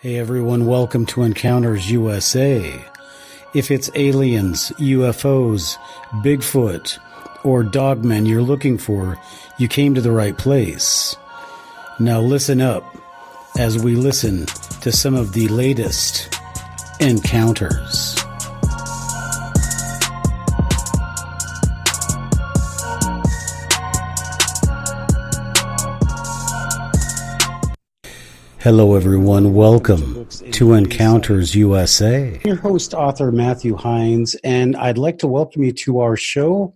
Hey everyone, welcome to Encounters USA. If it's aliens, UFOs, Bigfoot, or Dogmen you're looking for, you came to the right place. Now listen up as we listen to some of the latest encounters. Hello everyone, welcome to Encounters USA. I'm your host, author Matthew Heines, and I'd like to welcome you to our show.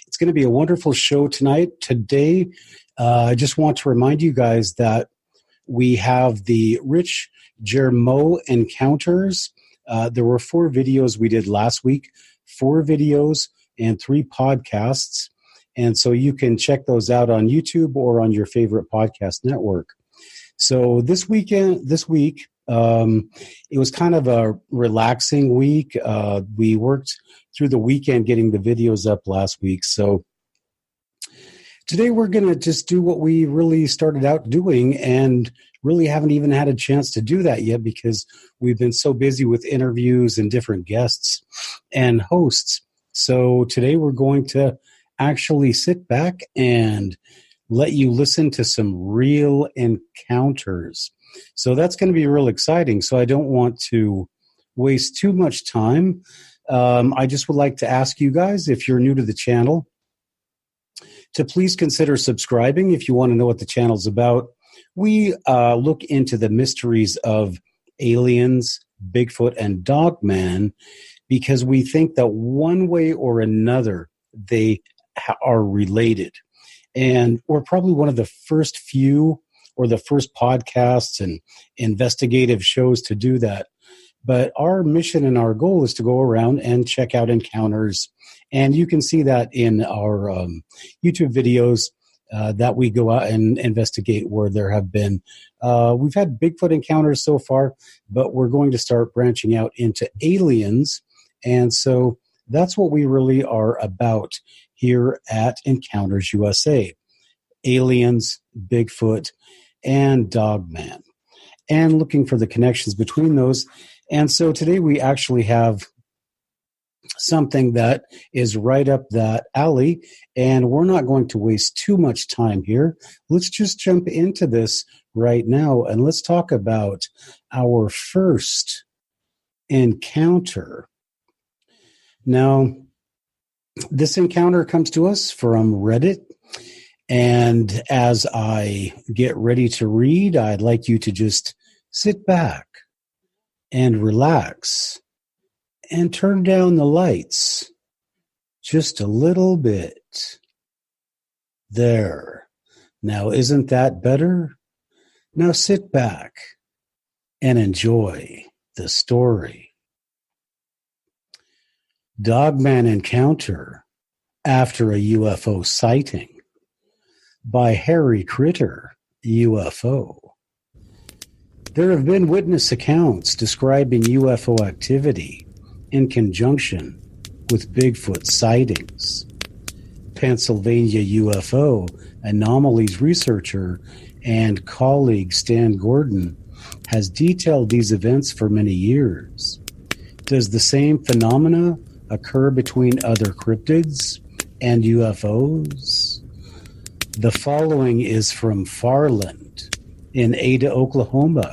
It's going to be a wonderful show tonight. Today, I just want to remind you guys that we have the Rich Germeau Encounters. There were 4 videos we did last week, 4 videos and 3 podcasts. And so you can check those out on YouTube or on your favorite podcast network. So this week, it was kind of a relaxing week. We worked through the weekend getting the videos up last week. So today we're going to just do what we really started out doing and really haven't even had a chance to do that yet because we've been so busy with interviews and different guests and hosts. So today we're going to actually sit back and let you listen to some real encounters. So that's going to be real exciting. So I don't want to waste too much time. I just would like to ask you guys, if you're new to the channel, to please consider subscribing if you want to know what the channel's about. We look into the mysteries of aliens, Bigfoot, and Dogman because we think that one way or another they are related. And we're probably one of the first few or the first podcasts and investigative shows to do that. But our mission and our goal is to go around and check out encounters. And you can see that in our YouTube videos that we go out and investigate where there have been. We've had Bigfoot encounters so far, but we're going to start branching out into aliens. And so that's what we really are about here at Encounters USA. Aliens, Bigfoot, and Dogman. And looking for the connections between those. And so today we actually have something that is right up that alley, and we're not going to waste too much time here. Let's just jump into this right now, and let's talk about our first encounter. Now, this encounter comes to us from Reddit, and as I get ready to read, I'd like you to just sit back and relax and turn down the lights just a little bit. There. Now, isn't that better? Now sit back and enjoy the story. Dogman Encounter After a UFO Sighting by Harry Critter, UFO. There have been witness accounts describing UFO activity in conjunction with Bigfoot sightings. Pennsylvania UFO anomalies researcher and colleague Stan Gordon has detailed these events for many years. Does the same phenomena occur between other cryptids and UFOs? The following is from Farland in Ada, Oklahoma,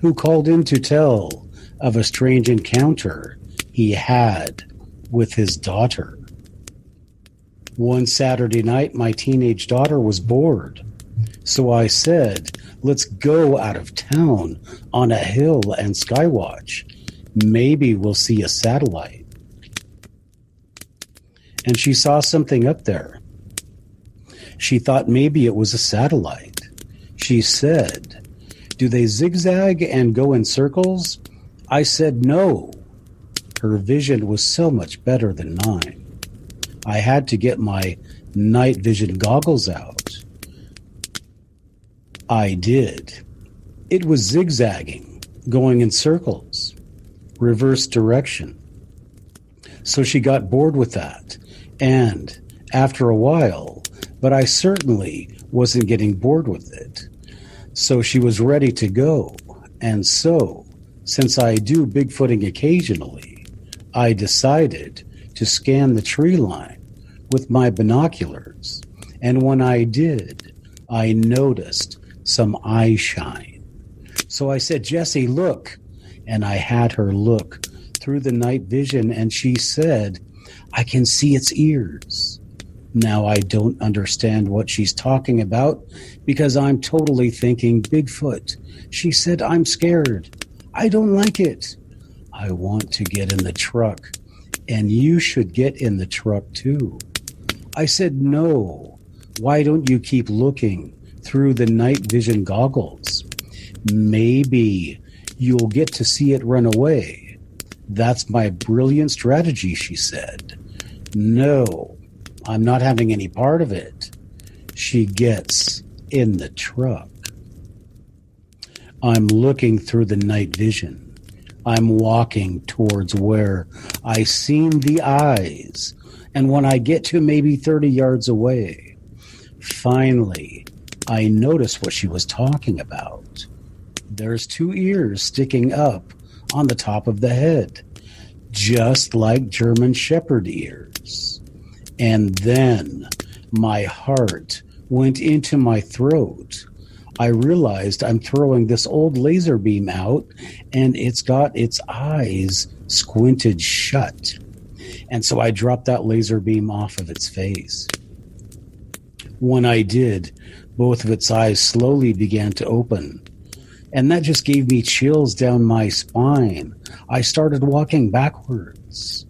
who called in to tell of a strange encounter he had with his daughter. One Saturday night, my teenage daughter was bored, so I said, let's go out of town on a hill and skywatch. Maybe we'll see a satellite. And she saw something up there. She thought maybe it was a satellite. She said, do they zigzag and go in circles? I said no. Her vision was so much better than mine. I had to get my night vision goggles out. I did. It was zigzagging, going in circles. Reverse direction. So she got bored with that. And after a while, but I certainly wasn't getting bored with it. So she was ready to go. And so, since I do Bigfooting occasionally, I decided to scan the tree line with my binoculars. And when I did, I noticed some eye shine. So I said, Jessie, look. And I had her look through the night vision, and she said, I can see its ears. Now I don't understand what she's talking about because I'm totally thinking Bigfoot. She said, I'm scared. I don't like it. I want to get in the truck, and you should get in the truck too. I said, no. Why don't you keep looking through the night vision goggles? Maybe you'll get to see it run away. That's my brilliant strategy, she said. No, I'm not having any part of it. She gets in the truck. I'm looking through the night vision. I'm walking towards where I seen the eyes. And when I get to maybe 30 yards away, finally, I notice what she was talking about. There's 2 ears sticking up on the top of the head, just like German Shepherd ears. And then my heart went into my throat. I realized I'm throwing this old laser beam out, and it's got its eyes squinted shut. And so I dropped that laser beam off of its face. When I did, both of its eyes slowly began to open. And that just gave me chills down my spine. I started walking backwards.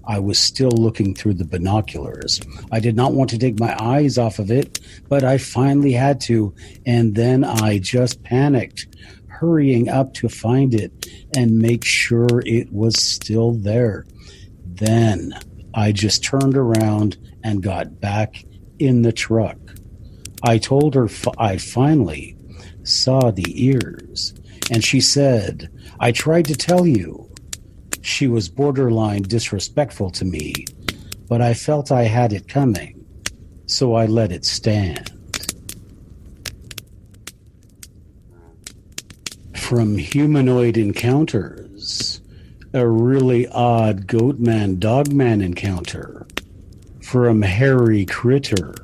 I was still looking through the binoculars. I did not want to take my eyes off of it, but I finally had to. And then I just panicked, hurrying up to find it and make sure it was still there. Then I just turned around and got back in the truck. I told her I finally saw the ears, and she said, I tried to tell you. She was borderline disrespectful to me, but I felt I had it coming, so I let it stand. From Humanoid Encounters, a really odd Dogman encounter from Harry Critter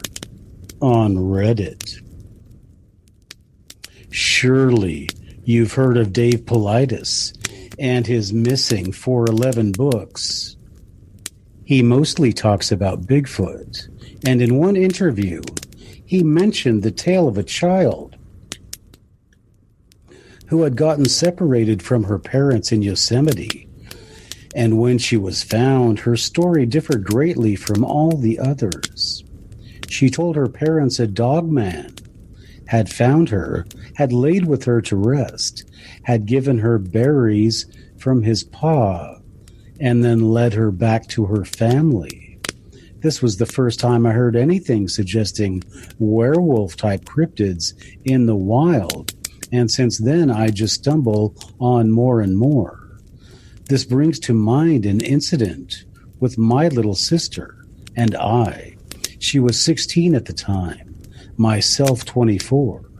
on Reddit. Surely you've heard of Dave Paulides and his missing 411 books. He mostly talks about Bigfoot, and in one interview, he mentioned the tale of a child who had gotten separated from her parents in Yosemite. And when she was found, her story differed greatly from all the others. She told her parents a dogman had found her, had laid with her to rest, had given her berries from his paw, and then led her back to her family. This was the first time I heard anything suggesting werewolf-type cryptids in the wild, and since then I just stumble on more and more. This brings to mind an incident with my little sister and I. She was 16 at the time. Myself 24.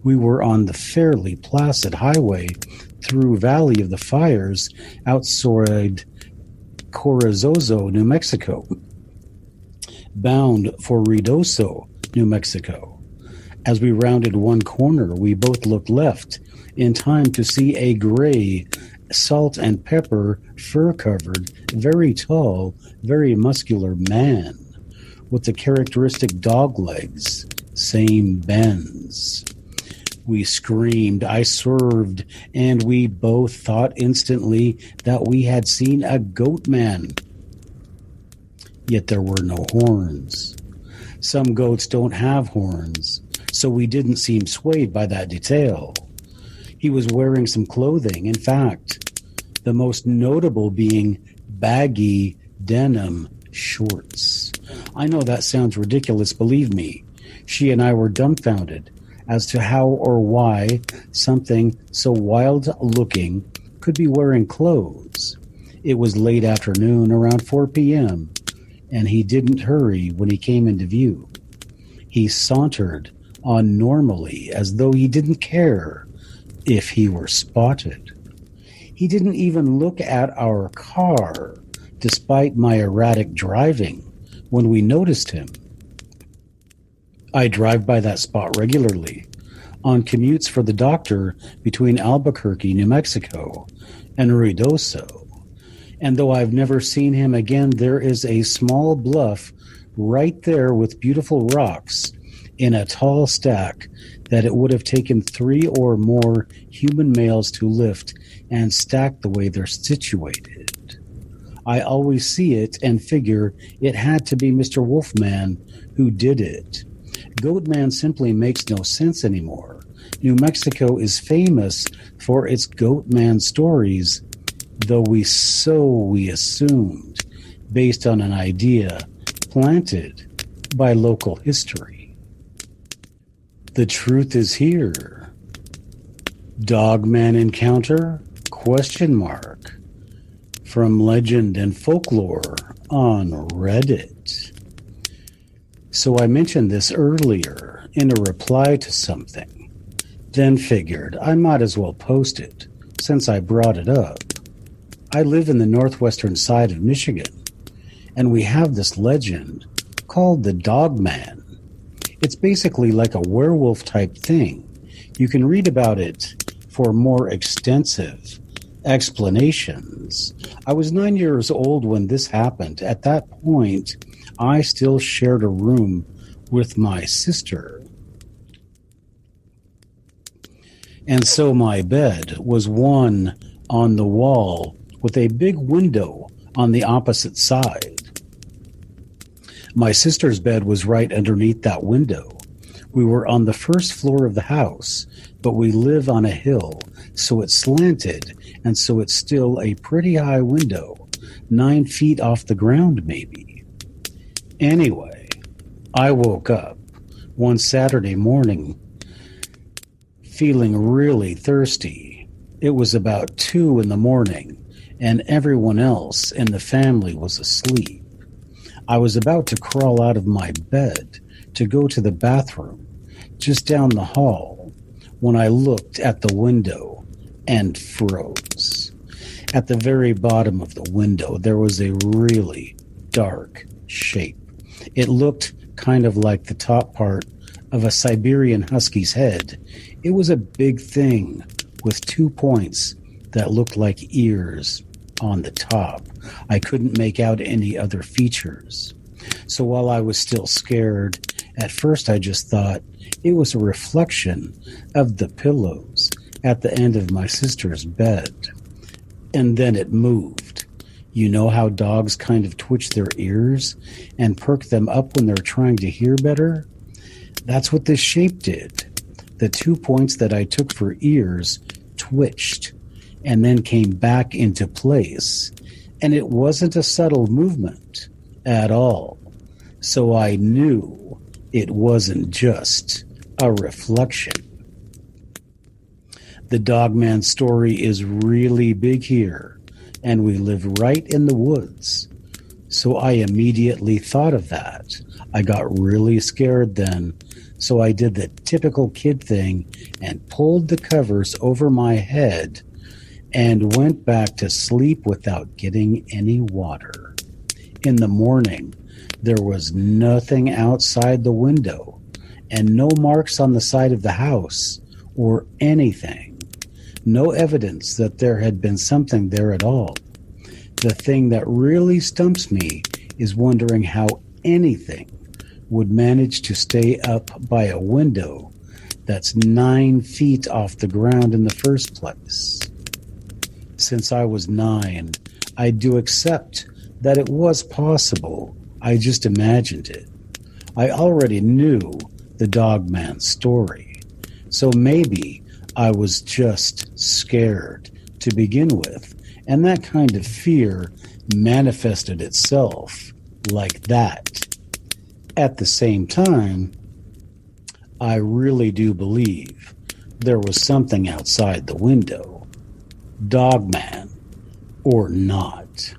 We were on the fairly placid highway through Valley of the Fires outside Corozzo, New Mexico, bound for Ruidoso, New Mexico. As we rounded one corner, we both looked left in time to see a gray, salt and pepper, fur-covered, very tall, very muscular man with the characteristic dog legs. Same bends. We screamed, I swerved, and we both thought instantly that we had seen a goat man. Yet there were no horns. Some goats don't have horns, so we didn't seem swayed by that detail. He was wearing some clothing, in fact, the most notable being baggy denim shorts. I know that sounds ridiculous, believe me. She and I were dumbfounded as to how or why something so wild-looking could be wearing clothes. It was late afternoon, around 4 p.m., and he didn't hurry when he came into view. He sauntered on normally, as though he didn't care, if he were spotted. He didn't even look at our car, despite my erratic driving, when we noticed him. I drive by that spot regularly, on commutes for the doctor between Albuquerque, New Mexico, and Ruidoso. And though I've never seen him again, there is a small bluff right there with beautiful rocks in a tall stack that it would have taken 3 or more human males to lift and stack the way they're situated. I always see it and figure it had to be Mr. Wolfman who did it. Goatman simply makes no sense anymore. New Mexico is famous for its Goatman stories, though we assumed, based on an idea planted by local history. The truth is here. Dogman Encounter? ? From Legend and Folklore on Reddit. So I mentioned this earlier in a reply to something, then figured I might as well post it since I brought it up. I live in the northwestern side of Michigan, and we have this legend called the Dogman. It's basically like a werewolf type thing. You can read about it for more extensive explanations. I was 9 years old when this happened. At that point, I still shared a room with my sister. And so my bed was one on the wall with a big window on the opposite side. My sister's bed was right underneath that window. We were on the first floor of the house, but we live on a hill, so it's slanted, and so it's still a pretty high window, 9 feet off the ground maybe. Anyway, I woke up one Saturday morning feeling really thirsty. It was about 2 in the morning, and everyone else in the family was asleep. I was about to crawl out of my bed to go to the bathroom just down the hall when I looked at the window and froze. At the very bottom of the window, there was a really dark shape. It looked kind of like the top part of a Siberian husky's head. It was a big thing with 2 points that looked like ears on the top. I couldn't make out any other features. So while I was still scared, at first I just thought it was a reflection of the pillows at the end of my sister's bed. And then it moved. You know how dogs kind of twitch their ears and perk them up when they're trying to hear better? That's what this shape did. The 2 points that I took for ears twitched and then came back into place. And it wasn't a subtle movement at all. So I knew it wasn't just a reflection. The Dogman story is really big here, and we live right in the woods. So I immediately thought of that. I got really scared then, so I did the typical kid thing and pulled the covers over my head and went back to sleep without getting any water. In the morning, there was nothing outside the window and no marks on the side of the house or anything. No evidence that there had been something there at all. The thing that really stumps me is wondering how anything would manage to stay up by a window that's 9 feet off the ground in the first place. Since I was 9, I do accept that it was possible. I just imagined it. I already knew the Dogman story, so maybe I was just scared to begin with, and that kind of fear manifested itself like that. At the same time, I really do believe there was something outside the window. Dogman or not.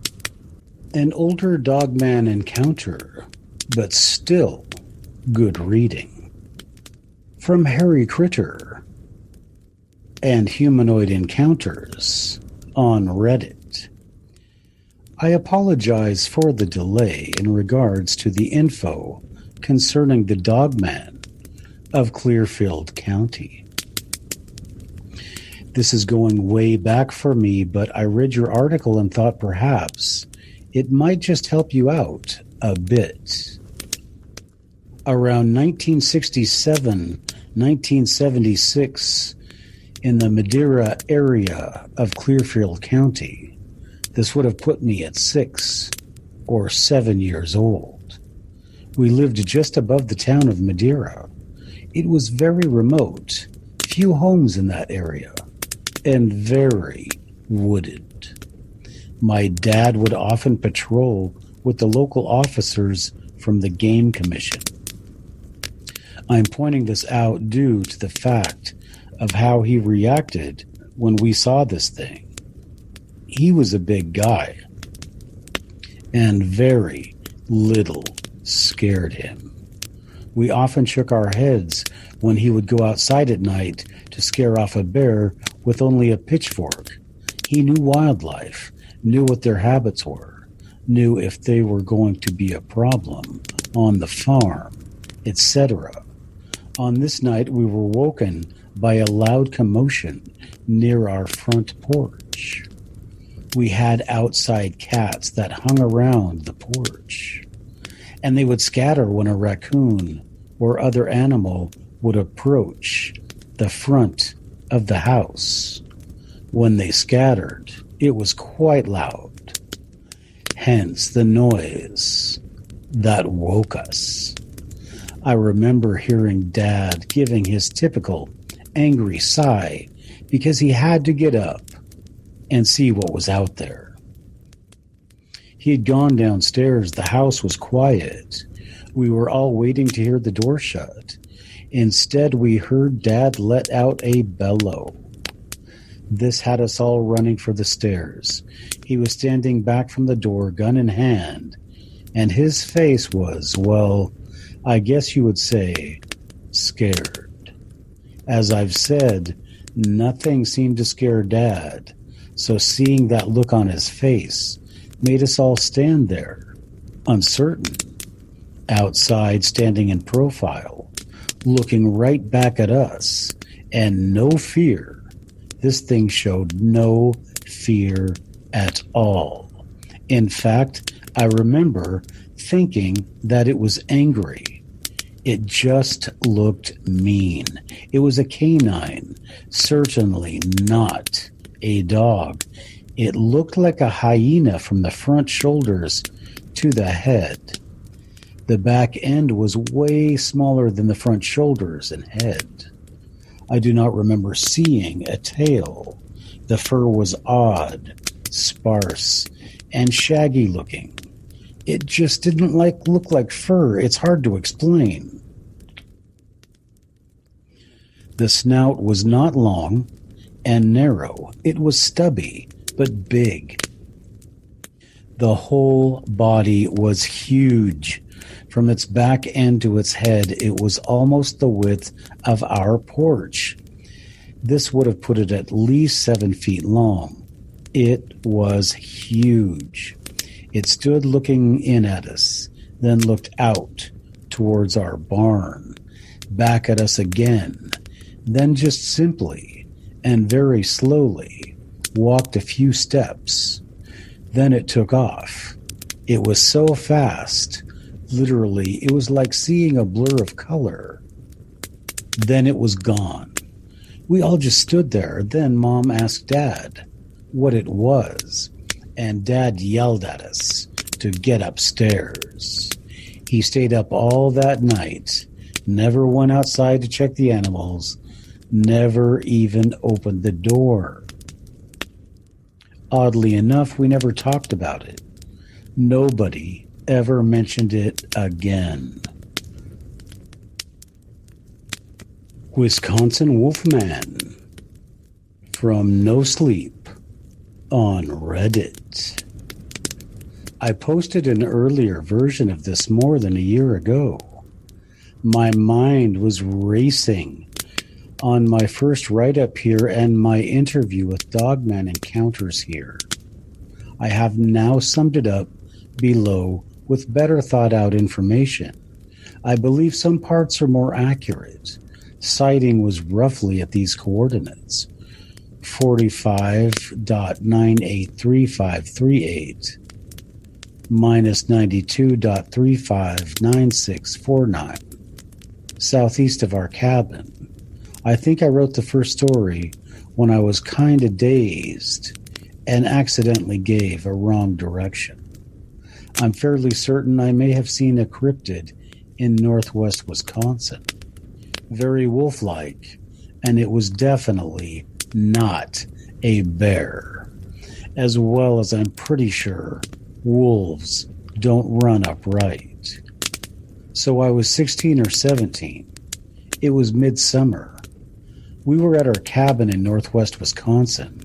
An older Dogman encounter, but still good reading. From Harry Critter. and Humanoid Encounters on Reddit. I apologize for the delay in regards to the info concerning the Dogman of Clearfield County. This is going way back for me, but I read your article and thought perhaps it might just help you out a bit. Around 1967, 1976, in the Madeira area of Clearfield County, this would have put me at 6 or 7 years old. We lived just above the town of Madeira. It was very remote, few homes in that area, and very wooded. My dad would often patrol with the local officers from the Game Commission. I'm pointing this out due to the fact of how he reacted when we saw this thing. He was a big guy, and very little scared him. We often shook our heads when he would go outside at night to scare off a bear with only a pitchfork. He knew wildlife, knew what their habits were, knew if they were going to be a problem on the farm, etc. On this night, we were woken by a loud commotion near our front porch. We had outside cats that hung around the porch, and they would scatter when a raccoon or other animal would approach the front of the house. When they scattered, it was quite loud, hence the noise that woke us. I remember hearing Dad giving his typical angry sigh because he had to get up and see what was out there. He had gone downstairs. The house was quiet. We were all waiting to hear the door shut. Instead, we heard Dad let out a bellow. This had us all running for the stairs. He was standing back from the door, gun in hand, and his face was, well, I guess you would say, scared. As I've said, nothing seemed to scare Dad, so seeing that look on his face made us all stand there, uncertain. Outside, standing in profile, looking right back at us, and no fear. This thing showed no fear at all. In fact, I remember thinking that it was angry. It just looked mean. It was a canine, certainly not a dog. It looked like a hyena from the front shoulders to the head. The back end was way smaller than the front shoulders and head. I do not remember seeing a tail. The fur was odd, sparse, and shaggy looking. It just didn't look like fur. It's hard to explain. The snout was not long and narrow. It was stubby, but big. The whole body was huge. From its back end to its head, it was almost the width of our porch. This would have put it at least 7 feet long. It was huge. It stood looking in at us, then looked out towards our barn, back at us again, then just simply and very slowly walked a few steps. Then it took off. It was so fast, literally, it was like seeing a blur of color. Then it was gone. We all just stood there. Then Mom asked Dad what it was, and Dad yelled at us to get upstairs. He stayed up all that night, never went outside to check the animals, never even opened the door. Oddly enough, we never talked about it. Nobody ever mentioned it again. Wisconsin Wolfman from No Sleep on Reddit. I posted an earlier version of this more than a year ago. My mind was racing on my first write-up here and my interview with Dogman Encounters here. I have now summed it up below with better thought-out information. I believe some parts are more accurate. Sighting was roughly at these coordinates: 45.983538 minus 92.359649, southeast of our cabin. I think I wrote the first story when I was kinda dazed and accidentally gave a wrong direction. I'm fairly certain I may have seen a cryptid in northwest Wisconsin. Very wolf-like, and it was definitely not a bear. As well as I'm pretty sure wolves don't run upright. So I was 16 or 17. It was midsummer. We were at our cabin in northwest Wisconsin.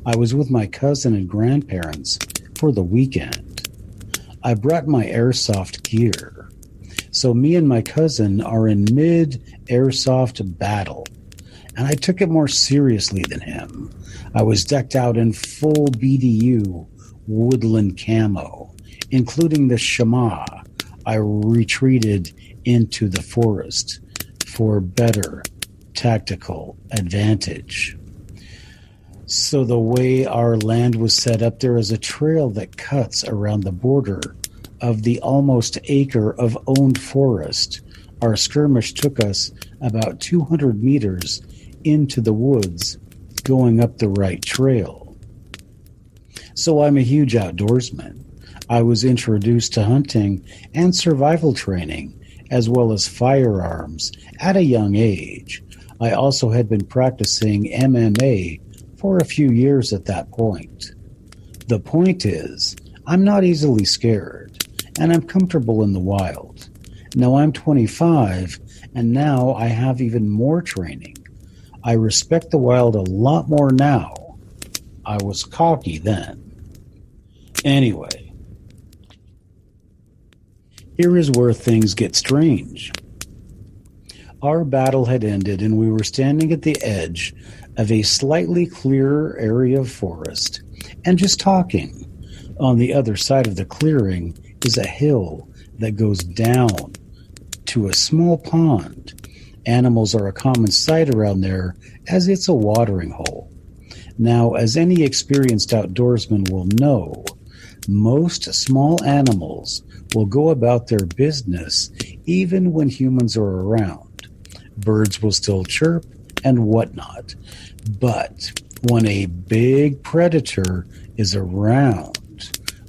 I was with my cousin and grandparents for the weekend. I brought my airsoft gear. So me and my cousin are in mid-airsoft battle, and I took it more seriously than him. I was decked out in full BDU woodland camo, including the shema. I retreated into the forest for better tactical advantage. So the way our land was set up, there is a trail that cuts around the border of the almost acre of owned forest. Our skirmish took us about 200 meters into the woods, going up the right trail. So I'm a huge outdoorsman. I was introduced to hunting and survival training, as well as firearms, at a young age. I also had been practicing MMA for a few years at that point. The point is, I'm not easily scared, and I'm comfortable in the wild. Now I'm 25, and now I have even more training. I respect the wild a lot more now. I was cocky then. Anyway, here is where things get strange. Our battle had ended, and we were standing at the edge of a slightly clearer area of forest and just talking. On the other side of the clearing is a hill that goes down to a small pond. Animals are a common sight around there, as it's a watering hole. Now, as any experienced outdoorsman will know, most small animals will go about their business even when humans are around. Birds will still chirp and whatnot. But when a big predator is around,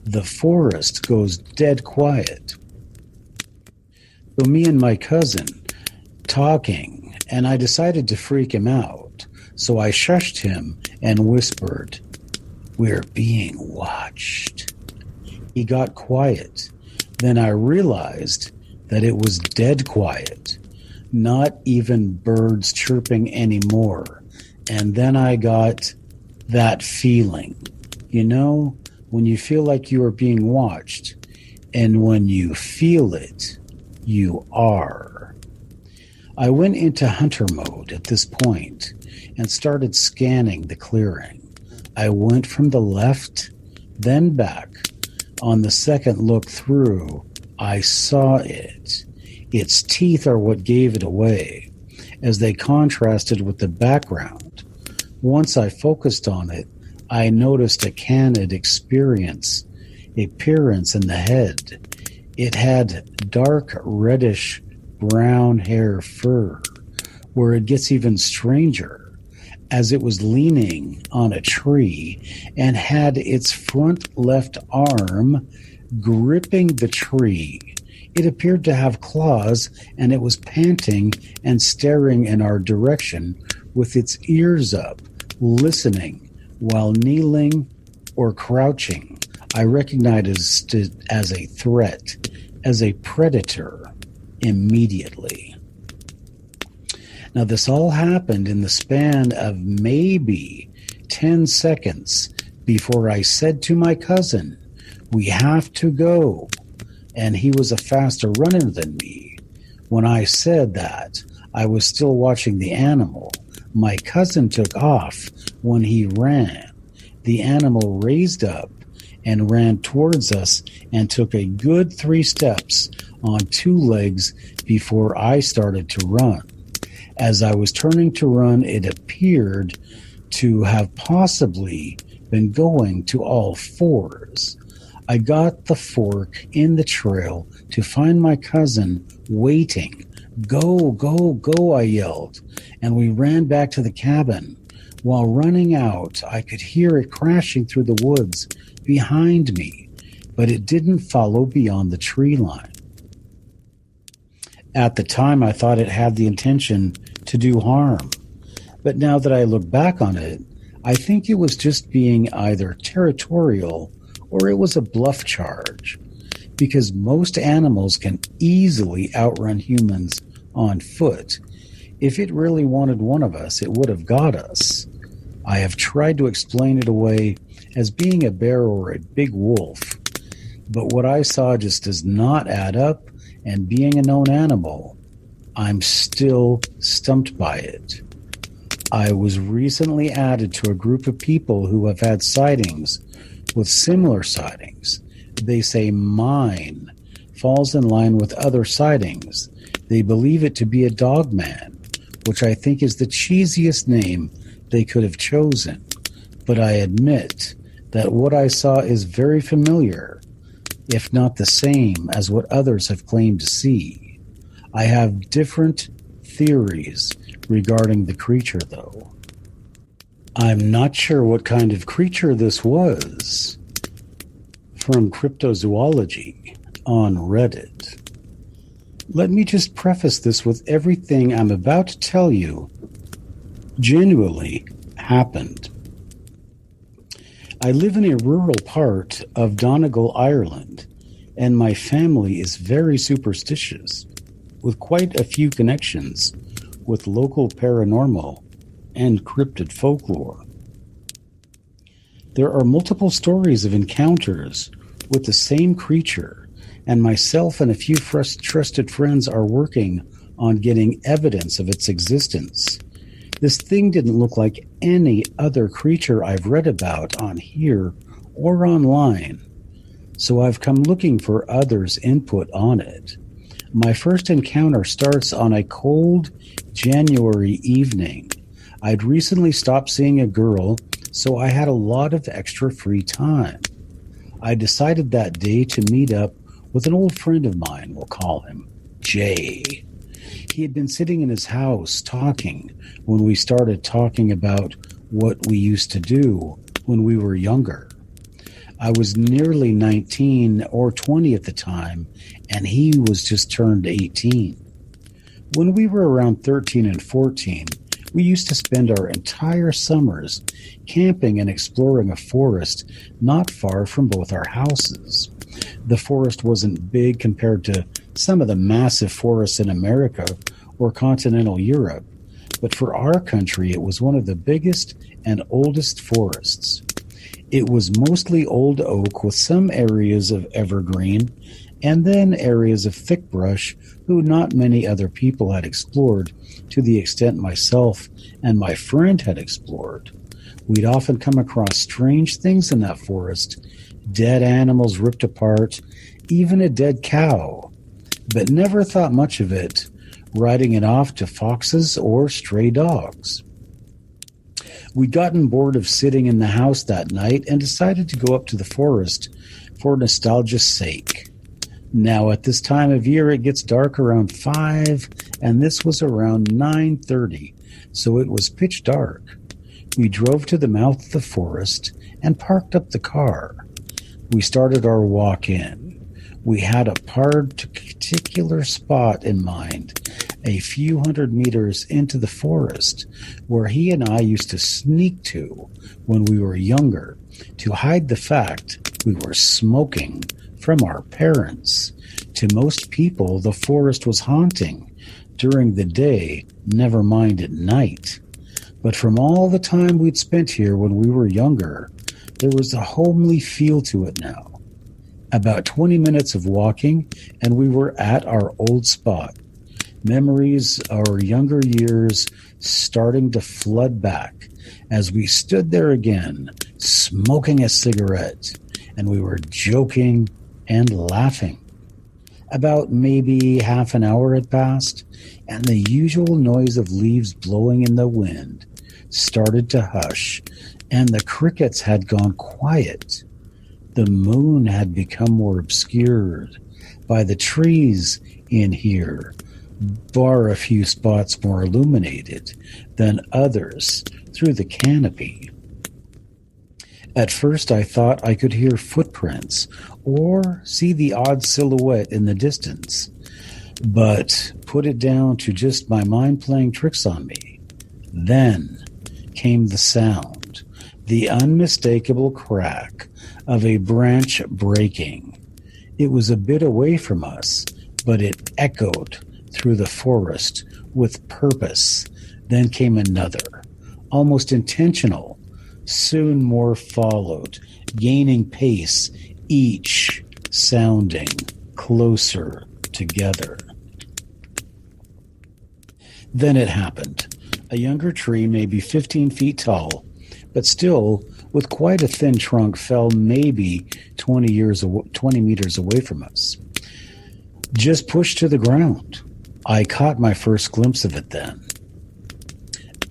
the forest goes dead quiet. So me and my cousin talking, and I decided to freak him out. So I shushed him and whispered, "We're being watched." He got quiet. Then I realized that it was dead quiet. Not even birds chirping anymore. And then I got that feeling. You know, when you feel like you are being watched, and when you feel it, you are. I went into hunter mode at this point and started scanning the clearing. I went from the left, then back. On the second look through, I saw it. Its teeth are what gave it away, as they contrasted with the background. Once I focused on it, I noticed a canid appearance in the head. It had dark reddish brown hair fur, where it gets even stranger, as it was leaning on a tree and had its front left arm gripping the tree. It appeared to have claws, and it was panting and staring in our direction with its ears up, listening while kneeling or crouching. I recognized it as a threat, as a predator, immediately. Now, this all happened in the span of maybe 10 seconds before I said to my cousin, "We have to go." And he was a faster runner than me. When I said that, I was still watching the animal, My cousin took off when he ran. The animal raised up and ran towards us and took a good 3 steps on 2 legs before I started to run. As I was turning to run, it appeared to have possibly been going to all 4s. I got the fork in the trail to find my cousin waiting. Go, go, go, I yelled, and we ran back to the cabin. While running out, I could hear it crashing through the woods behind me, but it didn't follow beyond the tree line. At the time, I thought it had the intention to do harm, but now that I look back on it, I think it was just being either territorial or it was a bluff charge, because most animals can easily outrun humans on foot. If it really wanted one of us, it would have got us. I have tried to explain it away as being a bear or a big wolf, but what I saw just does not add up, and being a known animal, I'm still stumped by it. I was recently added to a group of people who have had sightings with similar sightings. They say mine falls in line with other sightings. They believe it to be a dogman, which I think is the cheesiest name they could have chosen. But I admit that what I saw is very familiar, if not the same as what others have claimed to see. I have different theories regarding the creature, though. I'm not sure what kind of creature this was. From Cryptozoology on Reddit. Let me just preface this with everything I'm about to tell you genuinely happened. I live in a rural part of Donegal, Ireland, and my family is very superstitious, with quite a few connections with local paranormal and cryptid folklore. There are multiple stories of encounters with the same creature, and myself and a few trusted friends are working on getting evidence of its existence. This thing didn't look like any other creature I've read about on here or online, so I've come looking for others' input on it. My first encounter starts on a cold January evening. I'd recently stopped seeing a girl, so I had a lot of extra free time. I decided that day to meet up with an old friend of mine, we'll call him Jay. He had been sitting in his house talking when we started talking about what we used to do when we were younger. I was nearly 19 or 20 at the time, and he was just turned 18. When we were around 13 and 14, we used to spend our entire summers camping and exploring a forest not far from both our houses. The forest wasn't big compared to some of the massive forests in America or continental Europe, but for our country it was one of the biggest and oldest forests. It was mostly old oak with some areas of evergreen and then areas of thick brush who not many other people had explored to the extent myself and my friend had explored. We'd often come across strange things in that forest, dead animals ripped apart, even a dead cow, but never thought much of it, writing it off to foxes or stray dogs. We'd gotten bored of sitting in the house that night and decided to go up to the forest for nostalgia's sake. Now, at this time of year, it gets dark around 5, and this was around 9:30, so it was pitch dark. We drove to the mouth of the forest and parked up the car. We started our walk in. We had a particular spot in mind, a few hundred meters into the forest, where he and I used to sneak to when we were younger to hide the fact we were smoking from our parents. To most people, the forest was haunting during the day, never mind at night. But from all the time we'd spent here when we were younger, there was a homely feel to it now. About 20 minutes of walking, and we were at our old spot. Memories of our younger years starting to flood back as we stood there again, smoking a cigarette, and we were joking and laughing. About maybe half an hour had passed, and the usual noise of leaves blowing in the wind started to hush, and the crickets had gone quiet. The moon had become more obscured by the trees in here, bar a few spots more illuminated than others through the canopy. At first I thought I could hear footprints or see the odd silhouette in the distance, but put it down to just my mind playing tricks on me. Then came the sound, the unmistakable crack of a branch breaking. It was a bit away from us, but it echoed through the forest with purpose. Then came another, almost intentional. Soon more followed, gaining pace, each sounding closer together. Then it happened. A younger tree, maybe 15 feet tall, but still with quite a thin trunk, fell maybe 20 meters away from us. Just pushed to the ground. I caught my first glimpse of it then.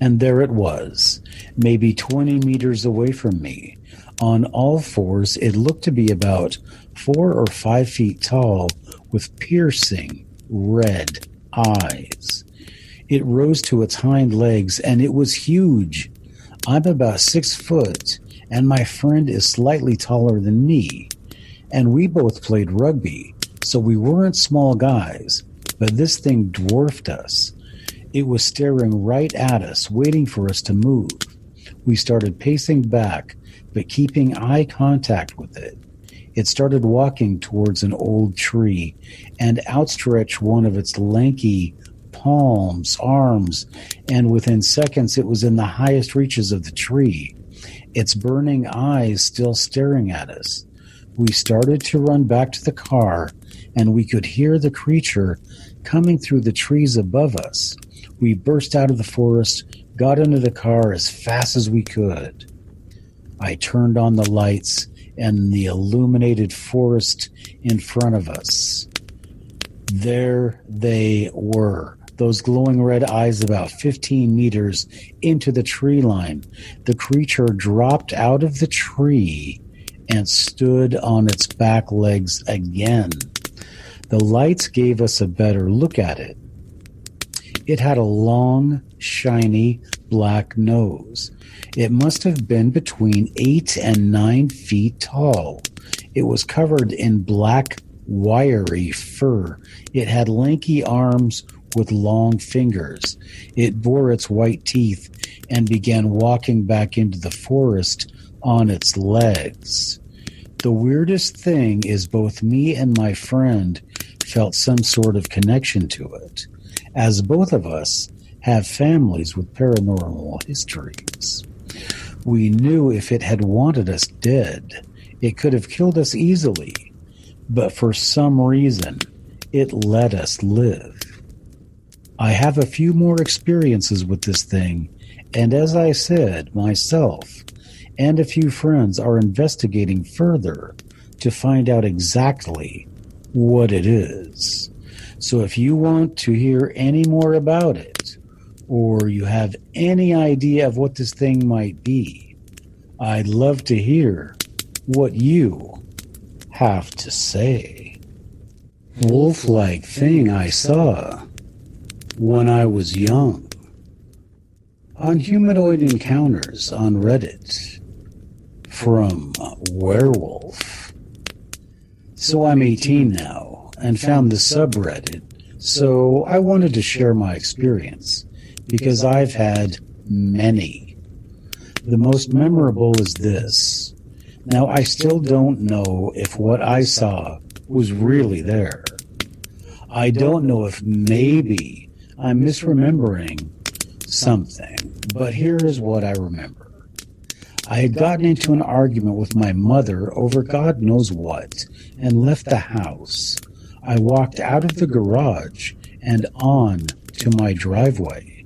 And there it was, maybe 20 meters away from me. On all fours, it looked to be about 4 or 5 feet tall with piercing red eyes. It rose to its hind legs, and it was huge. I'm about 6 foot, and my friend is slightly taller than me. And we both played rugby, so we weren't small guys, but this thing dwarfed us. It was staring right at us, waiting for us to move. We started pacing back, but keeping eye contact with it. It started walking towards an old tree and outstretched one of its lanky arms, and within seconds it was in the highest reaches of the tree, its burning eyes still staring at us. We started to run back to the car, and we could hear the creature coming through the trees above us. We burst out of the forest, got into the car as fast as we could. I turned on the lights and the illuminated forest in front of us. There they were, those glowing red eyes about 15 meters into the tree line. The creature dropped out of the tree and stood on its back legs again. The lights gave us a better look at it. It had a long, shiny, black nose. It must have been between 8 and 9 feet tall. It was covered in black, wiry fur. It had lanky arms with long fingers. It bore its white teeth and began walking back into the forest on its legs. The weirdest thing is both me and my friend felt some sort of connection to it, as both of us have families with paranormal histories. We knew if it had wanted us dead, it could have killed us easily, but for some reason, it let us live. I have a few more experiences with this thing, and as I said, myself and a few friends are investigating further to find out exactly what it is. So if you want to hear any more about it, or you have any idea of what this thing might be, I'd love to hear what you have to say. Wolf-like thing I saw when I was young. On Humanoid Encounters on Reddit. From Werewolf. So I'm 18 now and found the subreddit, so I wanted to share my experience because I've had many. The most memorable is this. Now I still don't know if what I saw was really there. I don't know if maybe I'm misremembering something, but here is what I remember. I had gotten into an argument with my mother over God knows what and left the house. I walked out of the garage and on to my driveway.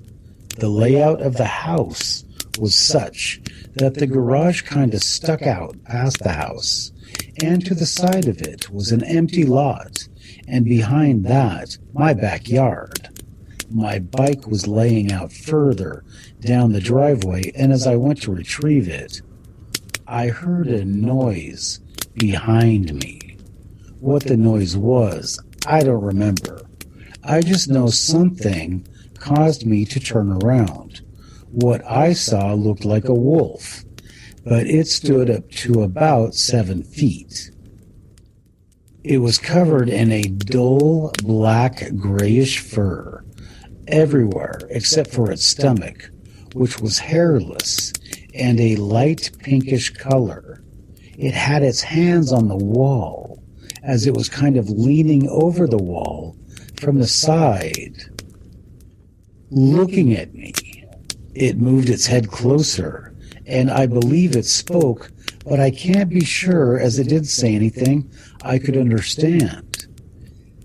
The layout of the house was such that the garage kind of stuck out past the house, and to the side of it was an empty lot, and behind that, my backyard. My bike was laying out further down the driveway, and as I went to retrieve it, I heard a noise behind me. What the noise was, I don't remember. I just know something caused me to turn around. What I saw looked like a wolf, but it stood up to about 7 feet. It was covered in a dull black grayish fur everywhere except for its stomach, which was hairless and a light pinkish color. It had its hands on the wall as it was kind of leaning over the wall from the side, looking at me. It moved its head closer, and I believe it spoke, but I can't be sure as it didn't say anything I could understand.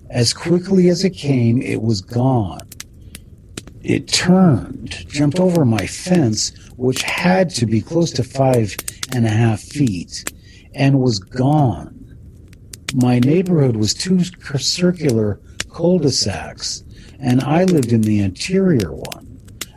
As quickly as it came, it was gone. It turned, jumped over my fence, which had to be close to 5.5 feet, and was gone. My neighborhood was 2 circular cul-de-sacs, and I lived in the interior one.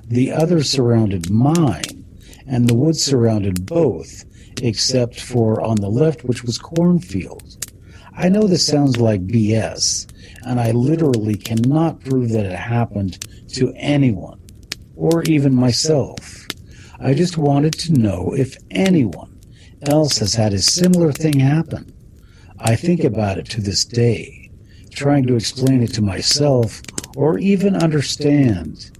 The other surrounded mine, and the woods surrounded both, except for on the left, which was cornfield. I know this sounds like BS, and I literally cannot prove that it happened to anyone, or even myself. I just wanted to know if anyone else has had a similar thing happen. I think about it to this day, trying to explain it to myself, or even understand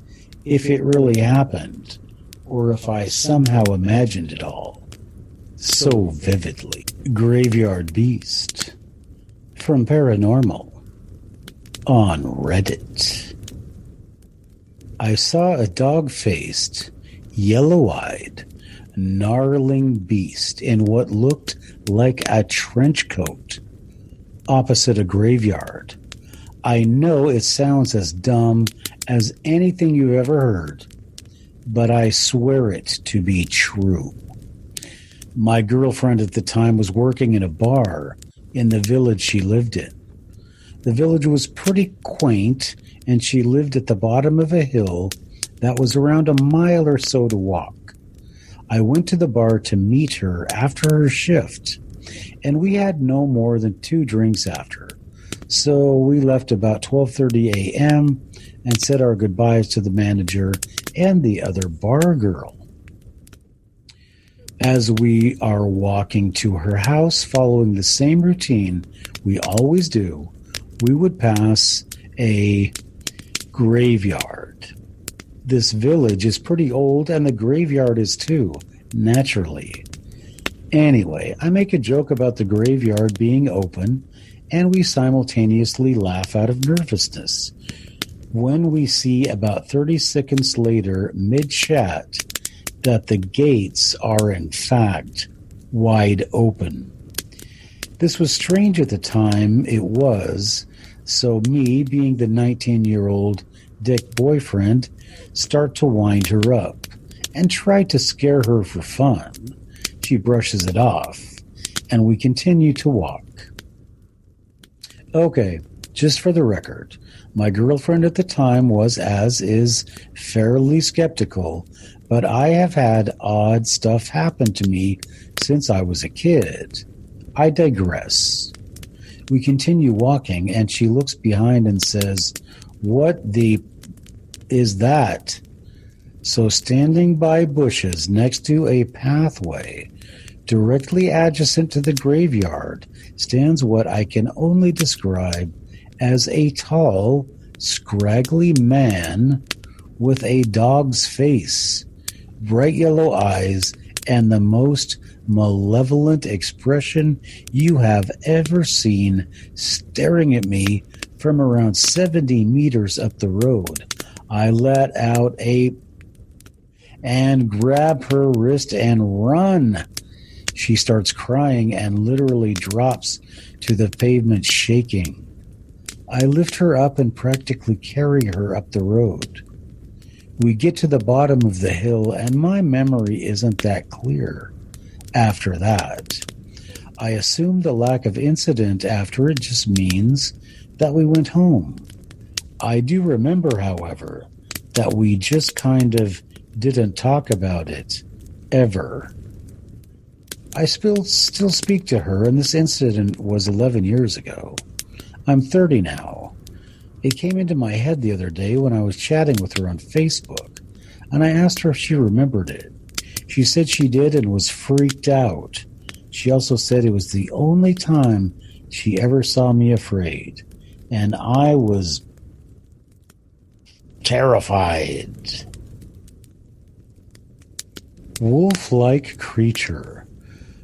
if it really happened, or if I somehow imagined it all so vividly. Graveyard Beast from Paranormal on Reddit. I saw a dog-faced, yellow-eyed, gnarling beast in what looked like a trench coat opposite a graveyard. I know it sounds as dumb as anything you've ever heard, but I swear it to be true. My girlfriend at the time was working in a bar in the village she lived in. The village was pretty quaint, and she lived at the bottom of a hill that was around a mile or so to walk. I went to the bar to meet her after her shift, and we had no more than 2 drinks after. So we left about 12:30 a.m. and said our goodbyes to the manager and the other bar girl. As we are walking to her house, following the same routine we always do, we would pass a graveyard. This village is pretty old, and the graveyard is too, naturally. Anyway, I make a joke about the graveyard being open, and we simultaneously laugh out of nervousness when we see about 30 seconds later, mid-chat, that the gates are in fact wide open. This was strange at the time it was, so me, being the 19-year-old dick boyfriend, start to wind her up and try to scare her for fun. She brushes it off, and we continue to walk. Okay, just for the record, my girlfriend at the time was, as is, fairly skeptical, but I have had odd stuff happen to me since I was a kid. I digress. We continue walking, and she looks behind and says, "What the is that?" So standing by bushes next to a pathway directly adjacent to the graveyard stands what I can only describe as a tall, scraggly man with a dog's face, bright yellow eyes, and the most malevolent expression you have ever seen, staring at me from around 70 meters up the road. I let out a and grab her wrist and run. She starts crying and literally drops to the pavement shaking. I lift her up and practically carry her up the road. We get to the bottom of the hill, and my memory isn't that clear. After that, I assume the lack of incident after it just means that we went home. I do remember, however, that we just kind of didn't talk about it, ever. I still speak to her, and this incident was 11 years ago. I'm 30 now. It came into my head the other day when I was chatting with her on Facebook, and I asked her if she remembered it. She said she did and was freaked out. She also said it was the only time she ever saw me afraid, and I was terrified. Wolf-like creature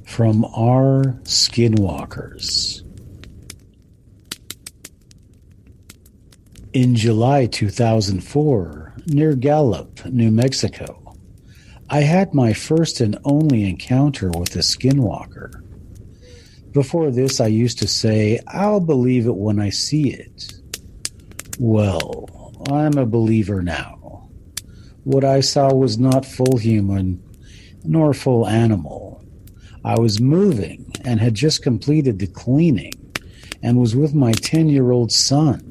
from our skinwalkers. In July 2004, near Gallup, New Mexico, I had my first and only encounter with a skinwalker. Before this, I used to say, I'll believe it when I see it. Well, I'm a believer now. What I saw was not full human, nor full animal. I was moving and had just completed the cleaning and was with my 10-year-old son.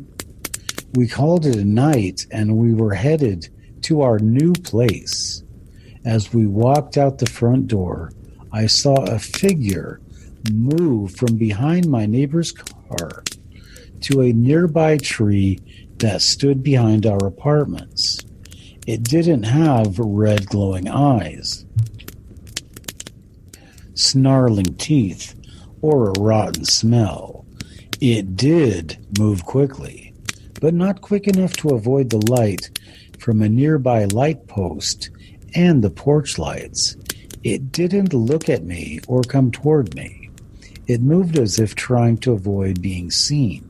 We called it a night and we were headed to our new place. As we walked out the front door, I saw a figure move from behind my neighbor's car to a nearby tree that stood behind our apartments. It didn't have red glowing eyes, snarling teeth, or a rotten smell. It did move quickly, but not quick enough to avoid the light from a nearby light post and the porch lights. It didn't look at me or come toward me. It moved as if trying to avoid being seen.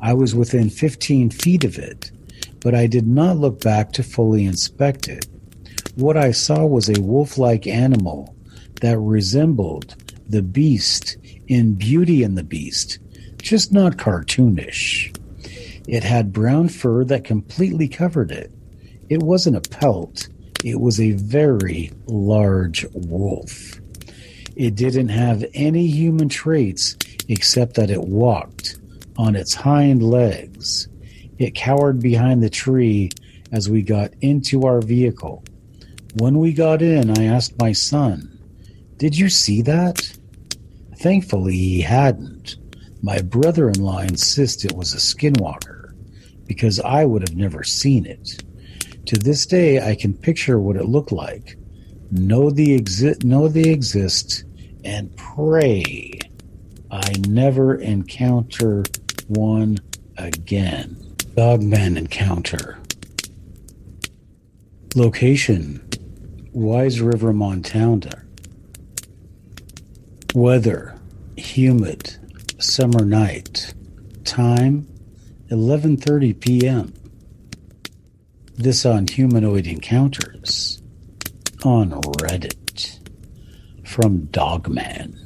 I was within 15 feet of it, but I did not look back to fully inspect it. What I saw was a wolf-like animal that resembled the Beast in Beauty and the Beast, just not cartoonish. It had brown fur that completely covered it. It wasn't a pelt. It was a very large wolf. It didn't have any human traits except that it walked on its hind legs. It cowered behind the tree as we got into our vehicle. When we got in, I asked my son, "Did you see that?" Thankfully, he hadn't. My brother-in-law insists it was a skinwalker, because I would have never seen it. To this day, I can picture what it looked like, know they exist, and pray I never encounter one again. Dogman Encounter. Location: Wise River, Montana. Weather: humid, summer night. Time: 11:30 p.m. This on Humanoid Encounters on Reddit from Dogman.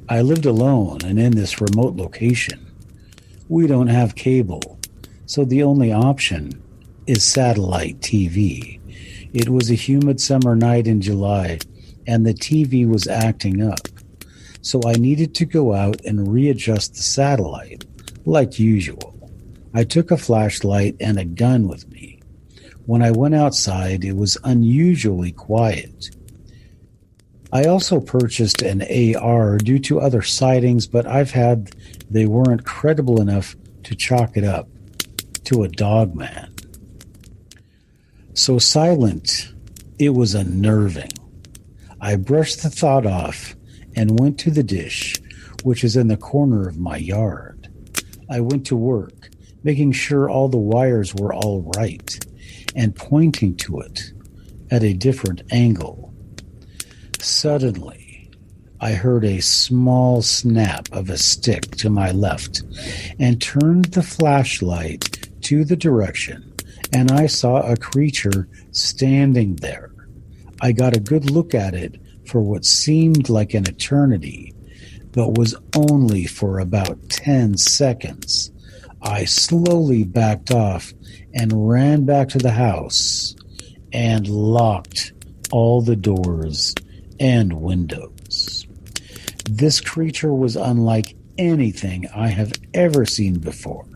I lived alone and in this remote location. We don't have cable, so the only option is satellite TV. It was a humid summer night in July, and the TV was acting up, so I needed to go out and readjust the satellite, like usual. I took a flashlight and a gun with me. When I went outside, it was unusually quiet. I also purchased an AR due to other sightings, but they weren't credible enough to chalk it up to a dogman. So silent, it was unnerving. I brushed the thought off and went to the dish, which is in the corner of my yard. I went to work, making sure all the wires were all right, and pointing to it at a different angle. Suddenly, I heard a small snap of a stick to my left and turned the flashlight to the direction, and I saw a creature standing there. I got a good look at it for what seemed like an eternity. but was only for about 10 seconds. I slowly backed off and ran back to the house and locked all the doors and windows. This creature was unlike anything I have ever seen before.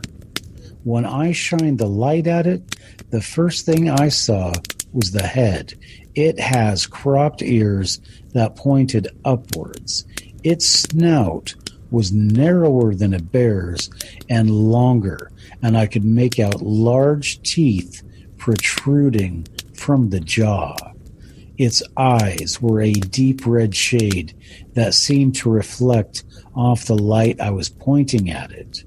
When I shined the light at it, the first thing I saw was the head. It has cropped ears that pointed upwards. Its snout was narrower than a bear's and longer, and I could make out large teeth protruding from the jaw. Its eyes were a deep red shade that seemed to reflect off the light I was pointing at it.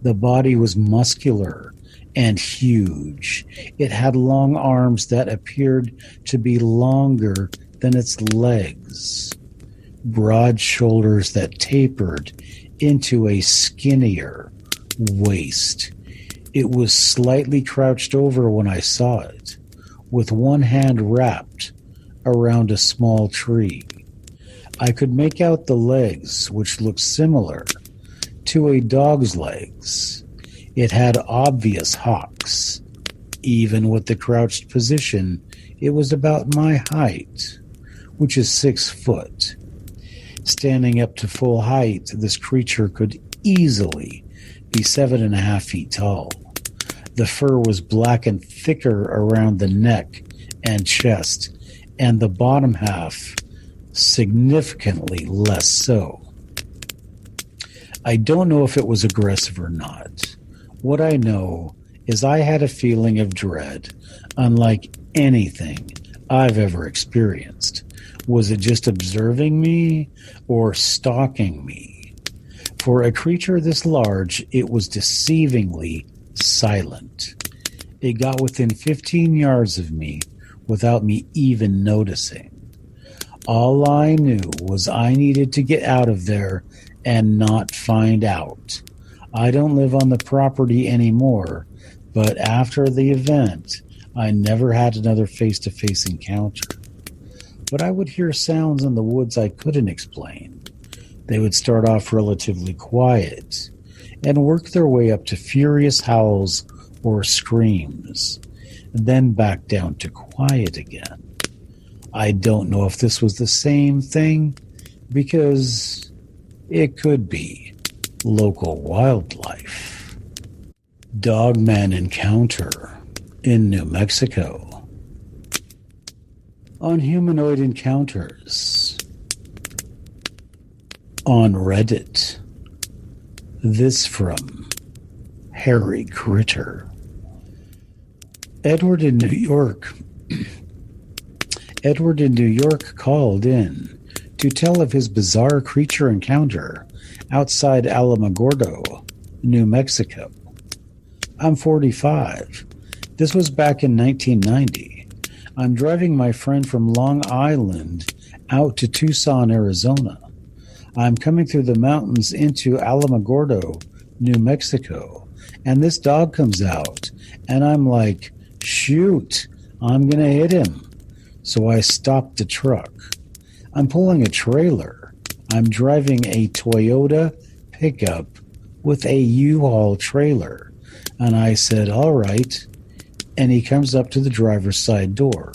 The body was muscular and huge. It had long arms that appeared to be longer than its legs, broad shoulders that tapered into a skinnier waist. It was slightly crouched over when I saw it, with one hand wrapped around a small tree. I could make out the legs, which looked similar to a dog's legs. It had obvious hocks. Even with the crouched position, it was about my height, which is 6 foot. Standing up to full height, this creature could easily be 7.5 feet tall. The fur was black and thicker around the neck and chest, and the bottom half significantly less so. I don't know if it was aggressive or not. What I know is I had a feeling of dread unlike anything I've ever experienced. Was it just observing me or stalking me? For a creature this large, it was deceivingly silent. It got within 15 yards of me without me even noticing. All I knew was I needed to get out of there and not find out. I don't live on the property anymore, but after the event, I never had another face-to-face encounter. But I would hear sounds in the woods I couldn't explain. They would start off relatively quiet and work their way up to furious howls or screams, and then back down to quiet again. I don't know if this was the same thing, because it could be local wildlife. Dogman Encounter in New Mexico. On Humanoid Encounters. On Reddit. This from Harry Critter. Edward in New York called in to tell of his bizarre creature encounter outside Alamogordo, New Mexico. I'm 45. This was back in 1990. I'm driving my friend from Long Island out to Tucson, Arizona. I'm coming through the mountains into Alamogordo, New Mexico, and this dog comes out, and I'm like, shoot, I'm going to hit him. So I stopped the truck. I'm pulling a trailer. I'm driving a Toyota pickup with a U-Haul trailer. And I said, all right. And he comes up to the driver's side door.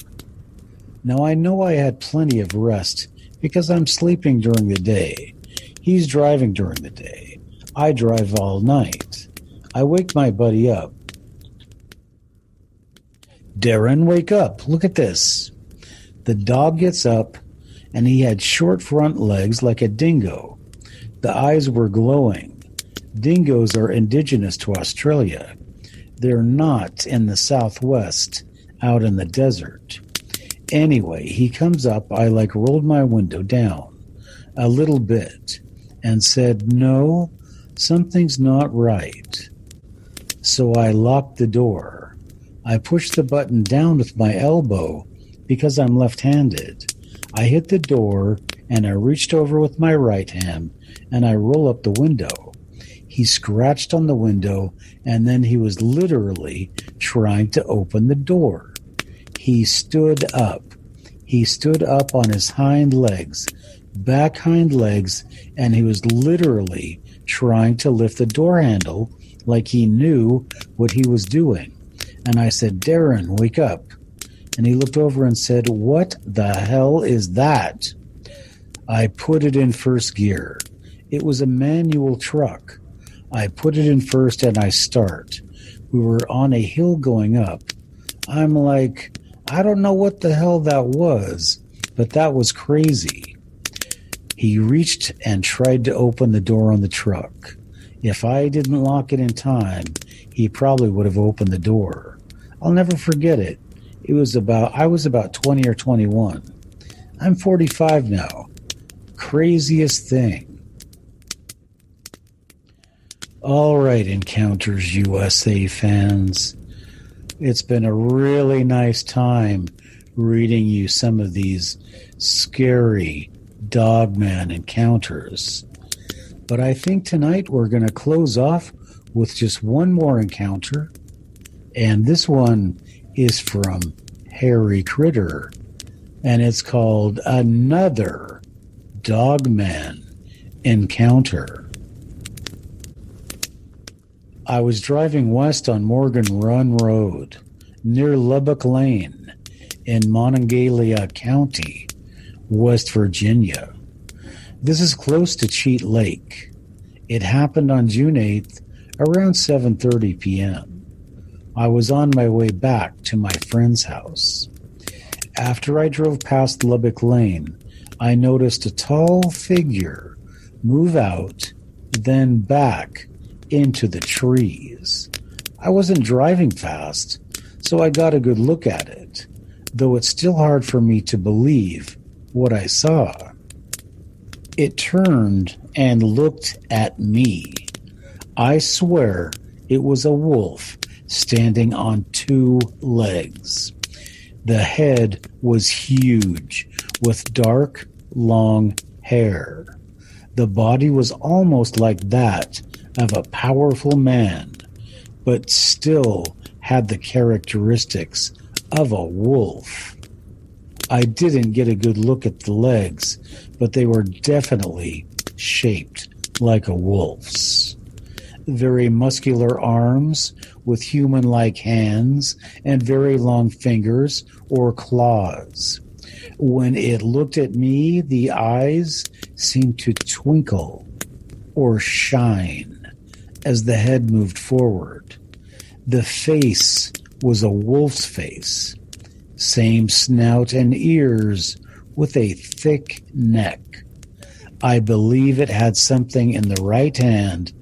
Now I know I had plenty of rest because I'm sleeping during the day. He's driving during the day. I drive all night. I wake my buddy up. Darren, wake up. Look at this. The dog gets up, and he had short front legs like a dingo. The eyes were glowing. Dingoes are indigenous to Australia. They're not in the Southwest, out in the desert. Anyway, he comes up. I rolled my window down a little bit and said, no, something's not right. So I locked the door. I pushed the button down with my elbow because I'm left-handed. I hit the door and I reached over with my right hand and I roll up the window. He scratched on the window and then he was literally trying to open the door. He stood up. He stood up on his hind legs, back hind legs, and he was literally trying to lift the door handle like he knew what he was doing. And I said, "Darren, wake up." And he looked over and said, "What the hell is that?" I put it in first gear. It was a manual truck. I put it in first and I start. We were on a hill going up. I'm like, I don't know what the hell that was, but that was crazy. He reached and tried to open the door on the truck. If I didn't lock it in time, he probably would have opened the door. I'll never forget it. I was about 20 or 21. I'm 45 now. Craziest thing. All right, Encounters USA fans. It's been a really nice time reading you some of these scary Dogman encounters. But I think tonight we're going to close off with just one more encounter. And this one is from Harry Critter. And it's called Another Dogman Encounter. I was driving west on Morgan Run Road near Lubbock Lane in Monongalia County, West Virginia. This is close to Cheat Lake. It happened on June 8th around 7:30 p.m. I was on my way back to my friend's house. After I drove past Lubbock Lane, I noticed a tall figure move out, then back into the trees. I wasn't driving fast, so I got a good look at it, though it's still hard for me to believe what I saw. It turned and looked at me. I swear it was a wolf standing on two legs. The head was huge, with dark, long hair. The body was almost like that of a powerful man, but still had the characteristics of a wolf. I didn't get a good look at the legs, but they were definitely shaped like a wolf's. Very muscular arms with human-like hands and very long fingers or claws. When it looked at me, the eyes seemed to twinkle or shine as the head moved forward. The face was a wolf's face. Same snout and ears with a thick neck. I believe it had something in the right hand,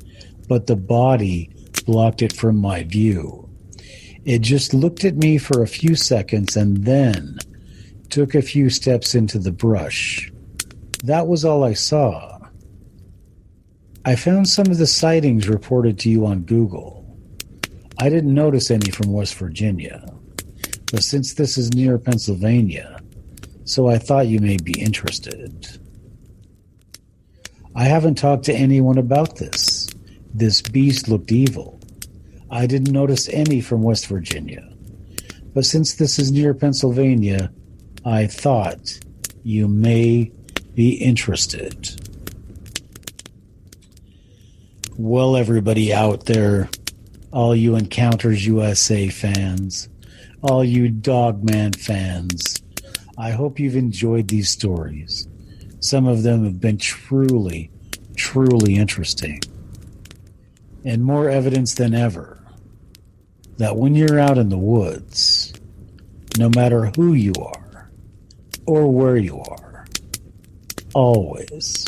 but the body blocked it from my view. It just looked at me for a few seconds and then took a few steps into the brush. That was all I saw. I found some of the sightings reported to you on Google. I didn't notice any from West Virginia, but since this is near Pennsylvania, so I thought you may be interested. I haven't talked to anyone about this. This beast looked evil. I didn't notice any from West Virginia, but since this is near Pennsylvania, I thought you may be interested. Well, everybody out there, all you Encounters USA fans, all you Dogman fans, I hope you've enjoyed these stories. Some of them have been truly, truly interesting. And more evidence than ever that when you're out in the woods, no matter who you are or where you are, always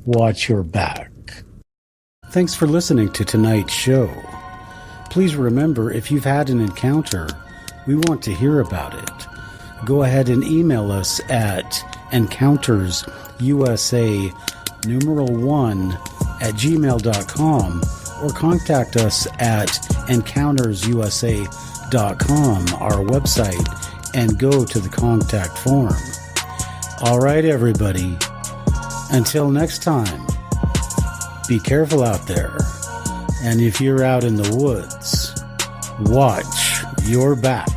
watch your back. Thanks for listening to tonight's show. Please remember, if you've had an encounter, we want to hear about it. Go ahead and email us at encountersusa1@gmail.com or contact us at encountersusa.com, our website, and go to the contact form. All right, everybody. Until next time, be careful out there. And if you're out in the woods, watch your back.